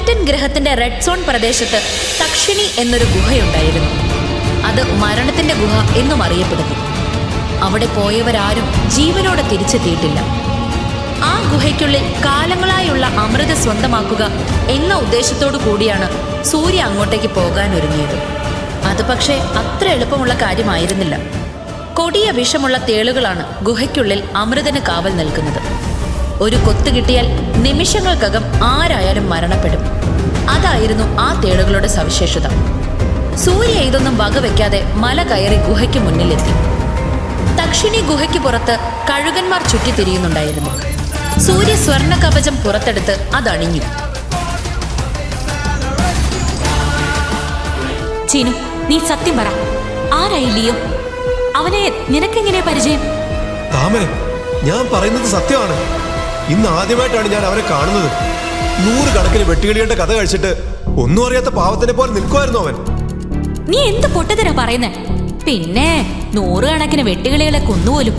Satan ഗ്രഹത്തിന്റെ red zone പ്രദേശത്ത് തക്ഷിണി എന്നൊരു ഗുഹയുണ്ടായിരുന്നു. അത് മരണത്തിന്റെ ഗുഹ എന്നും അറിയപ്പെടുന്നു. അവിടെ പോയവരാരും ജീവനോടെ തിരിച്ചെത്തിയിട്ടില്ല. ആ ഗുഹയ്ക്കുള്ളിൽ കാലങ്ങളായുള്ള അമൃത സ്വന്തമാക്കുക എന്ന ഉദ്ദേശത്തോടു കൂടിയാണ് സൂര്യ അങ്ങോട്ടേക്ക് പോകാൻ ഒരുങ്ങിയത്. അത് പക്ഷേ അത്ര എളുപ്പമുള്ള കാര്യമായിരുന്നില്ല. കൊടിയ വിഷമുള്ള തേളുകളാണ് ഗുഹയ്ക്കുള്ളിൽ അമൃതന് കാവൽ നിൽക്കുന്നത്. ഒരു കൊത്തു കിട്ടിയാൽ നിമിഷങ്ങൾക്കകം ആരായാലും മരണപ്പെടും. അതായിരുന്നു ആ തേളുകളുടെ സവിശേഷത. സൂര്യ ഇതൊന്നും വകവെക്കാതെ മല കയറി ഗുഹയ്ക്ക് മുന്നിലെത്തി. തക്ഷിണി ഗുഹയ്ക്ക് പുറത്ത് കഴുകന്മാർ ചുറ്റിത്തിരിയുന്നുണ്ടായിരുന്നു. സൂര്യ സ്വർണ്ണ കവചം പുറത്തെടുത്ത് അതണിഞ്ഞു. ചീനു, നീ സത്യം പറ, ആരായി ലിയോ? അവനെ നിനക്കെങ്ങനെ പരിചയം? താമര, ഞാൻ പറയുന്നത് സത്യമാണ്. ഇന്ന് ആദ്യമായിട്ടാണ് ഞാൻ അവരെ കാണുന്നത്. 100 കണക്കിന് വെട്ടുകിളിയുടെ കഥ കഴിച്ചിട്ട് ഒന്നും അറിയാത്ത പാവത്തിനെ പോലെ നിൽക്കുമായിരുന്നു അവൻ. നീ എന്ത് പൊട്ടത്തരാ പറയുന്നേ? പിന്നെ 100 കണക്കിന് വെട്ടുകിളികളെ കൊന്നുപോലും.